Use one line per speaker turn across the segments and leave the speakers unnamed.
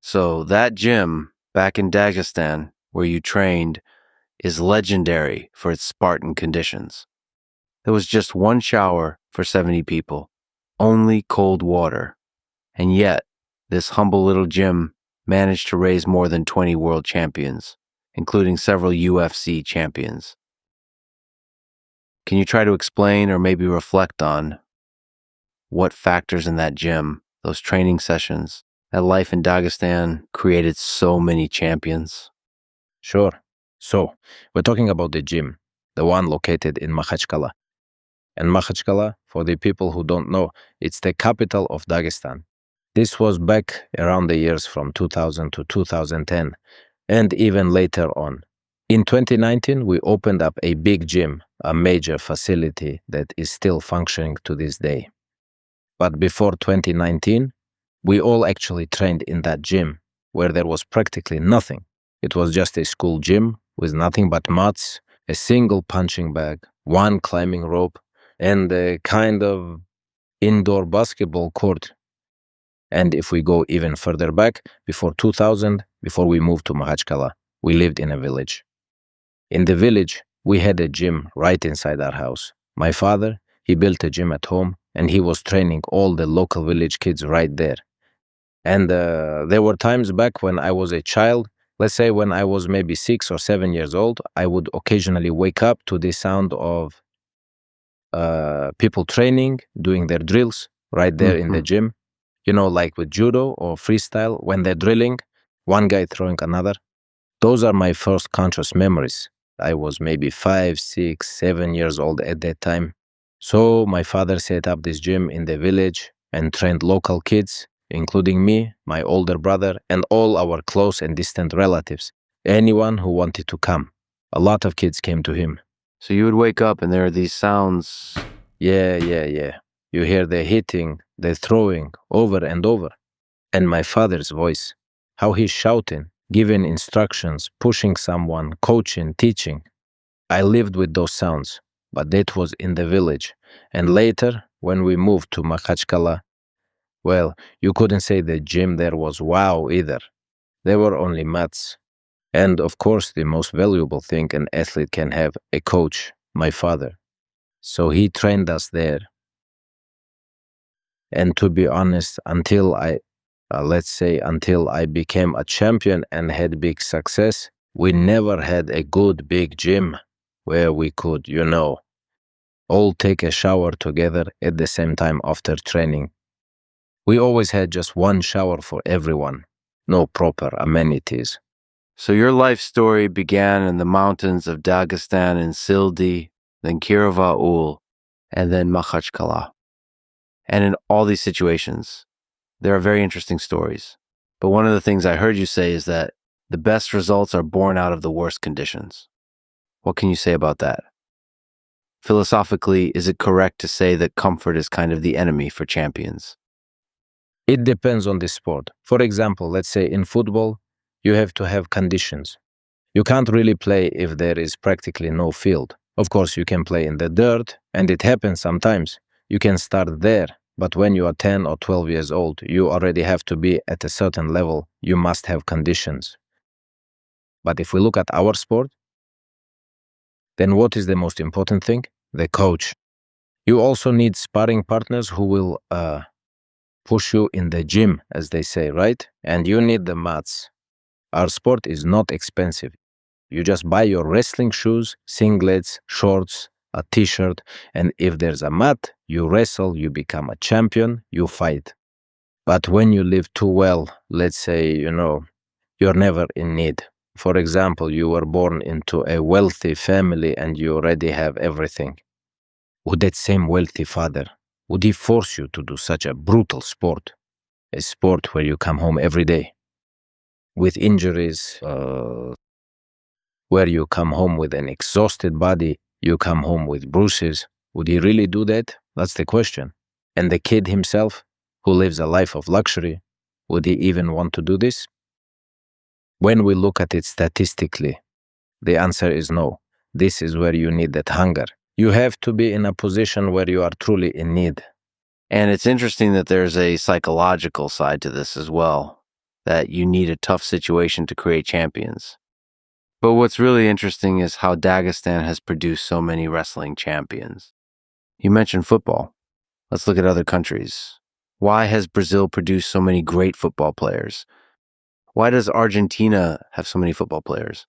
So that gym back in Dagestan where you trained is legendary for its Spartan conditions. There was just one shower for 70 people, only cold water. And yet, this humble little gym managed to raise more than 20 world champions, including several UFC champions. Can you try to explain or maybe reflect on what factors in that gym, those training sessions, that life in Dagestan created so many champions?
Sure. So, we're talking about the gym, the one located in Makhachkala. And Makhachkala, for the people who don't know, it's the capital of Dagestan. This was back around the years from 2000 to 2010, and even later on. In 2019, we opened up a big gym, a major facility that is still functioning to this day. But before 2019, we all actually trained in that gym, where there was practically nothing. It was just a school gym with nothing but mats, a single punching bag, one climbing rope, and a kind of indoor basketball court. And if we go even further back, before 2000, before we moved to Makhachkala, we lived in a village. In the village, we had a gym right inside our house. My father, he built a gym at home, and he was training all the local village kids right there. And there were times back when I was a child, let's say when I was maybe 6 or 7 years old, I would occasionally wake up to the sound of people training, doing their drills right there in the gym. You know, like with judo or freestyle, when they're drilling, one guy throwing another. Those are my first conscious memories. I was maybe 5, 6, 7 years old at that time. So my father set up this gym in the village and trained local kids, including me, my older brother, and all our close and distant relatives. Anyone who wanted to come. A lot of kids came to him.
So you would wake up and there are these sounds.
Yeah. You hear the hitting, the throwing over and over. And my father's voice, how he's shouting, giving instructions, pushing someone, coaching, teaching. I lived with those sounds, but that was in the village. And later, when we moved to Makhachkala, well, you couldn't say the gym there was wow either. There were only mats. And of course, the most valuable thing an athlete can have, a coach, my father. So he trained us there. And to be honest, until I became a champion and had big success, we never had a good big gym where we could, all take a shower together at the same time after training. We always had just one shower for everyone, no proper amenities.
So your life story began in the mountains of Dagestan and Sildi, then Kiravaul, and then Makhachkala. And in all these situations, there are very interesting stories. But one of the things I heard you say is that the best results are born out of the worst conditions. What can you say about that? Philosophically, is it correct to say that comfort is kind of the enemy for champions?
It depends on the sport. For example, let's say in football, you have to have conditions. You can't really play if there is practically no field. Of course, you can play in the dirt, and it happens sometimes. You can start there, but when you are 10 or 12 years old, you already have to be at a certain level. You must have conditions. But if we look at our sport, then what is the most important thing? The coach. You also need sparring partners who will push you in the gym, as they say, right? And you need the mats. Our sport is not expensive. You just buy your wrestling shoes, singlets, shorts, a t-shirt, and if there's a mat, you wrestle, you become a champion, you fight. But when you live too well, let's say, you're never in need. For example, you were born into a wealthy family and you already have everything. Would that same wealthy father, would he force you to do such a brutal sport? A sport where you come home every day with injuries, where you come home with an exhausted body, you come home with bruises. Would he really do that? That's the question. And the kid himself, who lives a life of luxury, would he even want to do this? When we look at it statistically, the answer is no. This is where you need that hunger. You have to be in a position where you are truly in need.
And it's interesting that there's a psychological side to this as well. that you need a tough situation to create champions. But what's really interesting is how Dagestan has produced so many wrestling champions. You mentioned football. Let's look at other countries. Why has Brazil produced so many great football players? Why does Argentina have so many football players?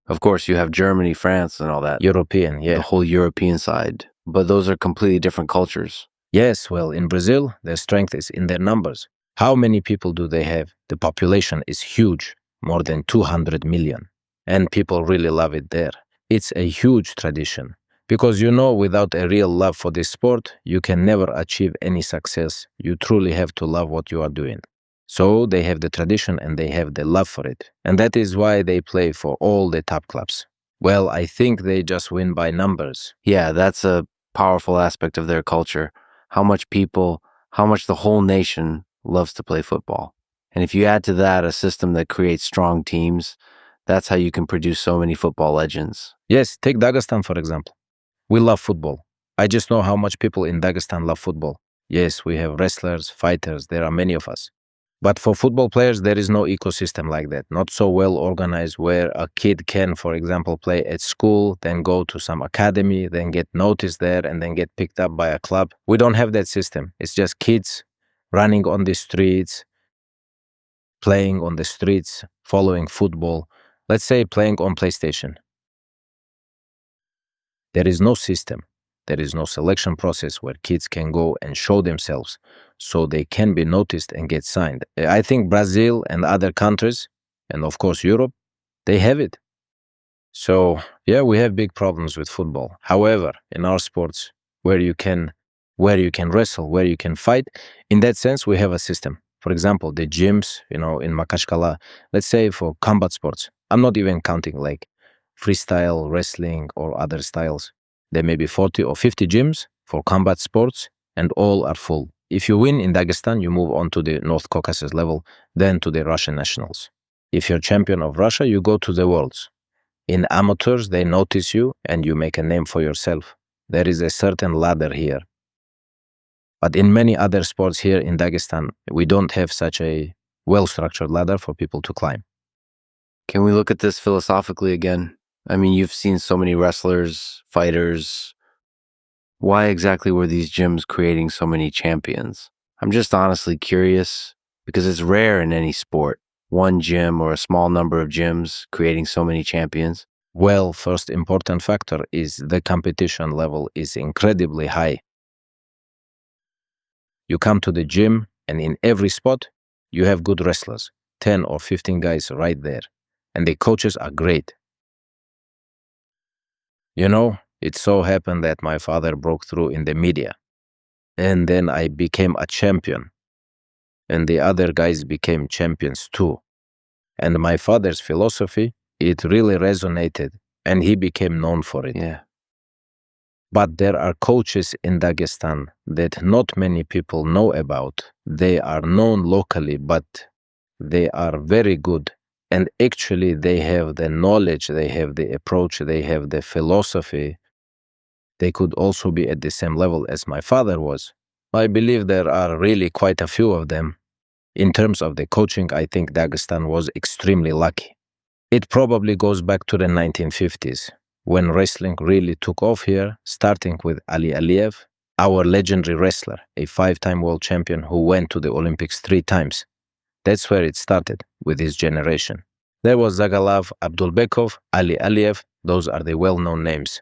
Of course, you have Germany, France, and all that.
European, yeah.
The whole European side. But those are completely different cultures.
Yes, well, in Brazil, their strength is in their numbers. How many people do they have? The population is huge, more than 200 million. And people really love it there. It's a huge tradition. Because without a real love for this sport, you can never achieve any success. You truly have to love what you are doing. So they have the tradition and they have the love for it. And that is why they play for all the top clubs. Well, I think they just win by numbers.
Yeah, that's a powerful aspect of their culture. How much the whole nation loves to play football. And if you add to that a system that creates strong teams, that's how you can produce so many football legends.
Yes, take Dagestan, for example. We love football. I just know how much people in Dagestan love football. Yes, we have wrestlers, fighters, there are many of us. But for football players, there is no ecosystem like that, not so well organized where a kid can, for example, play at school, then go to some academy, then get noticed there, and then get picked up by a club. We don't have that system. It's just kids running on the streets, playing on the streets, following football, let's say playing on PlayStation. There is no system. There is no selection process where kids can go and show themselves so they can be noticed and get signed. I think Brazil and other countries, and of course Europe, they have it. So, yeah, we have big problems with football. However, in our sports, where you can wrestle, where you can fight, in that sense, we have a system. For example, the gyms, in Makashkala, let's say for combat sports, I'm not even counting like freestyle, wrestling, or other styles. There may be 40 or 50 gyms for combat sports, and all are full. If you win in Dagestan, you move on to the North Caucasus level, then to the Russian nationals. If you're champion of Russia, you go to the worlds. In amateurs, they notice you and you make a name for yourself. There is a certain ladder here. But in many other sports here in Dagestan, we don't have such a well-structured ladder for people to climb.
Can we look at this philosophically again? I mean, you've seen so many wrestlers, fighters. Why exactly were these gyms creating so many champions? I'm just honestly curious because it's rare in any sport. One gym or a small number of gyms creating so many champions.
Well, first important factor is the competition level is incredibly high. You come to the gym and in every spot, you have good wrestlers, 10 or 15 guys right there. And the coaches are great. It so happened that my father broke through in the media. And then I became a champion. And the other guys became champions too. And my father's philosophy, it really resonated. And he became known for it.
Yeah.
But there are coaches in Dagestan that not many people know about. They are known locally, but they are very good. And actually, they have the knowledge, they have the approach, they have the philosophy. They could also be at the same level as my father was. I believe there are really quite a few of them. In terms of the coaching, I think Dagestan was extremely lucky. It probably goes back to the 1950s, when wrestling really took off here, starting with Ali Aliyev, our legendary wrestler, a 5-time world champion who went to the Olympics 3 times. That's where it started, with his generation. There was Zagalav, Abdulbekov, Ali Aliyev. Those are the well-known names.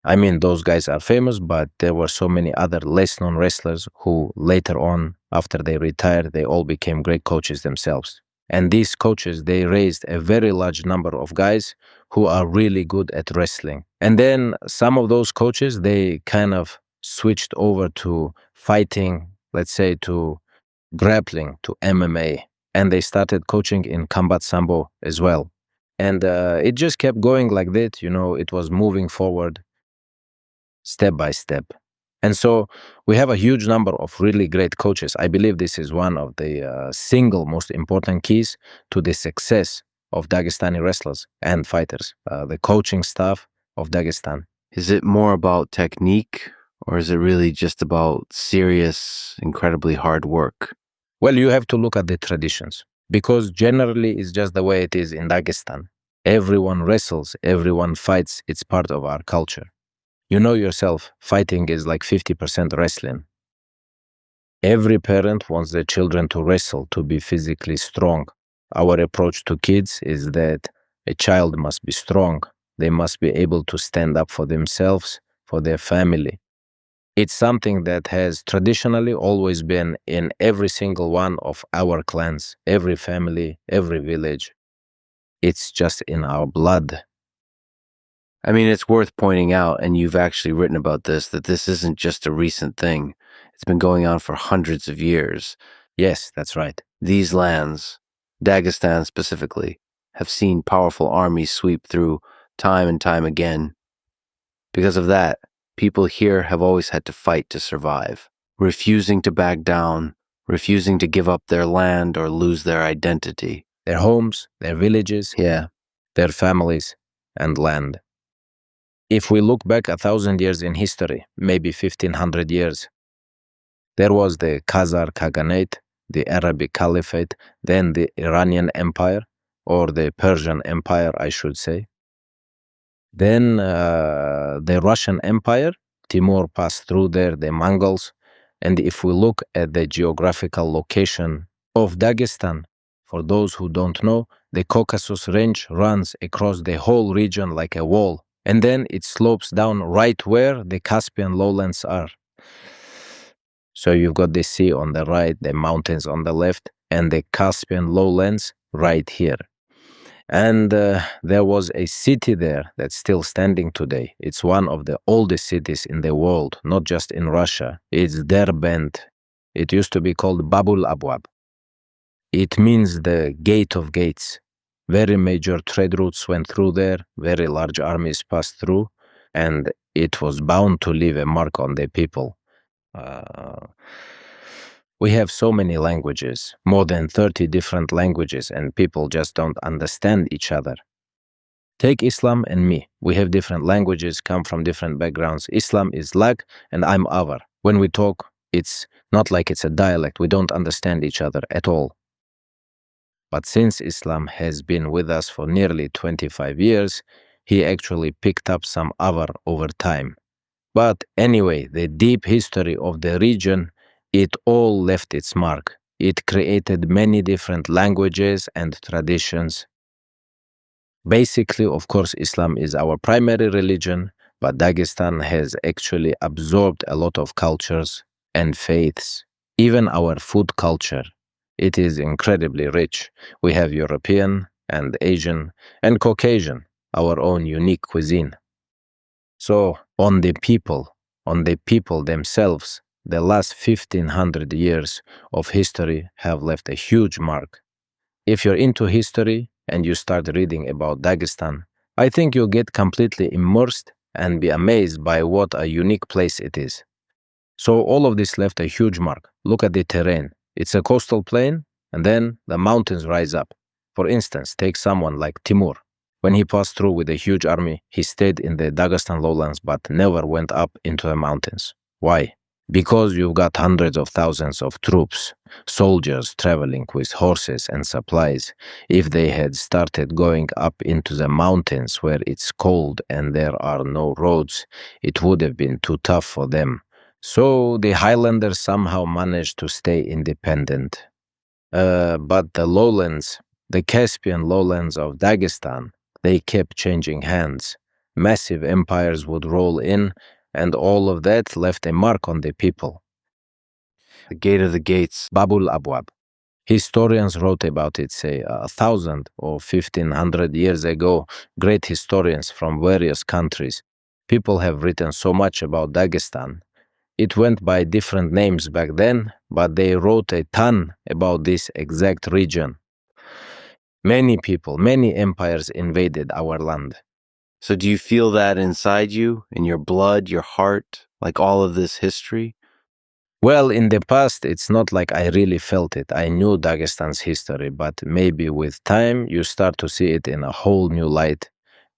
I mean, those guys are famous, but there were so many other less-known wrestlers who later on, after they retired, they all became great coaches themselves. And these coaches, they raised a very large number of guys who are really good at wrestling. And then some of those coaches, they kind of switched over to fighting, let's say to grappling, to MMA. And they started coaching in combat sambo as well. And it just kept going like that, it was moving forward step by step. And so we have a huge number of really great coaches. I believe this is one of the single most important keys to the success of Dagestani wrestlers and fighters, the coaching staff of Dagestan.
Is it more about technique or is it really just about serious, incredibly hard work?
Well, you have to look at the traditions. Because generally it's just the way it is in Dagestan. Everyone wrestles, everyone fights, it's part of our culture. You know yourself, fighting is like 50% wrestling. Every parent wants their children to wrestle, to be physically strong. Our approach to kids is that a child must be strong. They must be able to stand up for themselves, for their family. It's something that has traditionally always been in every single one of our clans, every family, every village. It's just in our blood.
I mean, it's worth pointing out, and you've actually written about this, that this isn't just a recent thing. It's been going on for hundreds of years.
Yes, that's right.
These lands, Dagestan specifically, have seen powerful armies sweep through time and time again. Because of that, people here have always had to fight to survive, refusing to back down, refusing to give up their land or lose their identity.
Their homes, their villages,
Yeah.
their families, and land. If we look back 1,000 years in history, maybe 1,500 years, there was the Khazar Khaganate, the Arabic Caliphate, then the Iranian Empire, or the Persian Empire, I should say. Then the Russian Empire, Timur passed through there, the Mongols. And if we look at the geographical location of Dagestan, for those who don't know, the Caucasus Range runs across the whole region like a wall, and then it slopes down right where the Caspian lowlands are. So you've got the sea on the right, the mountains on the left, and the Caspian lowlands right here. And there was a city there that's still standing today. It's one of the oldest cities in the world, not just in Russia. It's Derbent. It used to be called Babul Abwab. It means the gate of gates. Very major trade routes went through there, very large armies passed through, and it was bound to leave a mark on the people. We have so many languages, more than 30 different languages, and people just don't understand each other. Take Islam and me. We have different languages, come from different backgrounds. Islam is Lak and I'm Avar. When we talk, it's not like it's a dialect. We don't understand each other at all. But since Islam has been with us for nearly 25 years, he actually picked up some Avar over time. But anyway, the deep history of the region, it all left its mark. It created many different languages and traditions. Basically, of course, Islam is our primary religion, but Dagestan has actually absorbed a lot of cultures and faiths, even our food culture. It is incredibly rich. We have European and Asian and Caucasian, our own unique cuisine. So, on the people themselves, the last 1,500 years of history have left a huge mark. If you're into history and you start reading about Dagestan, I think you'll get completely immersed and be amazed by what a unique place it is. So all of this left a huge mark. Look at the terrain. It's a coastal plain, and then the mountains rise up. For instance, take someone like Timur. When he passed through with a huge army, he stayed in the Dagestan lowlands but never went up into the mountains. Why? Because you've got hundreds of thousands of troops, soldiers traveling with horses and supplies. If they had started going up into the mountains where it's cold and there are no roads, it would have been too tough for them. So the highlanders somehow managed to stay independent. But the lowlands, the Caspian lowlands of Dagestan, they kept changing hands. Massive empires would roll in, and all of that left a mark on the people.
The Gate of the Gates.
Babul Abwab. Historians wrote about it, say, 1,000 or 1,500 years ago. Great historians from various countries. People have written so much about Dagestan. It went by different names back then, but they wrote a ton about this exact region. Many people, many empires invaded our land.
So do you feel that inside you, in your blood, your heart, like all of this history?
Well, in the past, it's not like I really felt it. I knew Dagestan's history, but maybe with time, you start to see it in a whole new light.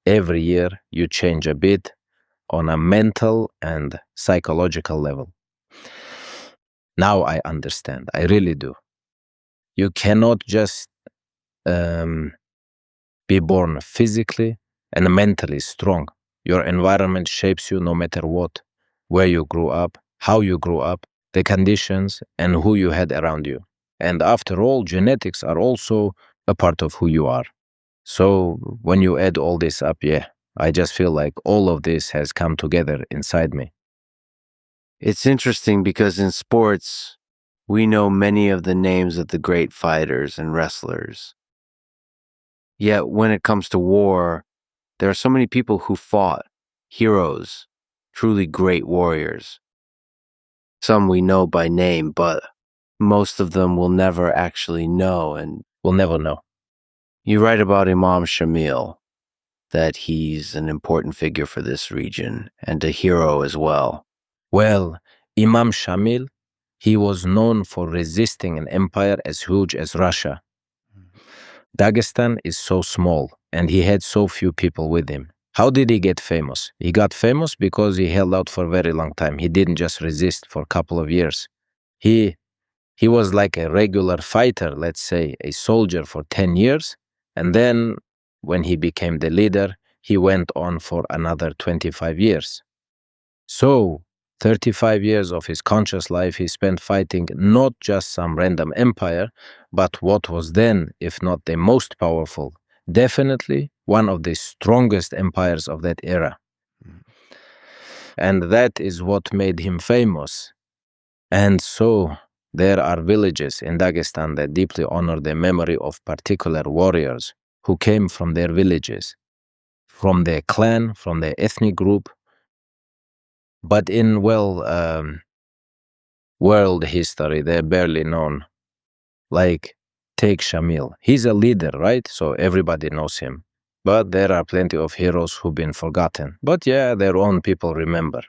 Every year, you change a bit on a mental and psychological level. Now I understand. I really do. You cannot just um, be born physically and mentally strong. Your environment shapes you no matter what, where you grew up, how you grew up, the conditions, and who you had around you. And after all, genetics are also a part of who you are. So when you add all this up, yeah, I just feel like all of this has come together inside me.
It's interesting because in sports, we know many of the names of the great fighters and wrestlers. Yet when it comes to war, there are so many people who fought, heroes, truly great warriors. Some we know by name, but most of them we'll never actually know, and
We'll never know.
you write about Imam Shamil, that he's an important figure for this region and a hero as well.
Well, Imam Shamil, he was known for resisting an empire as huge as Russia. Dagestan is so small, and he had so few people with him. How did he get famous? He got famous because he held out for a very long time. He didn't just resist for a couple of years. He was like a regular fighter, let's say, a soldier for 10 years, and then when he became the leader, he went on for another 25 years. So, 35 years of his conscious life he spent fighting not just some random empire, but what was then, if not the most powerful, definitely one of the strongest empires of that era. And that is what made him famous. And so, there are villages in Dagestan that deeply honor the memory of particular warriors who came from their villages, from their clan, from their ethnic group. But in, world history, they're barely known. Like, take Shamil. He's a leader, right? So everybody knows him. But there are plenty of heroes who've been forgotten. But yeah, their own people remember.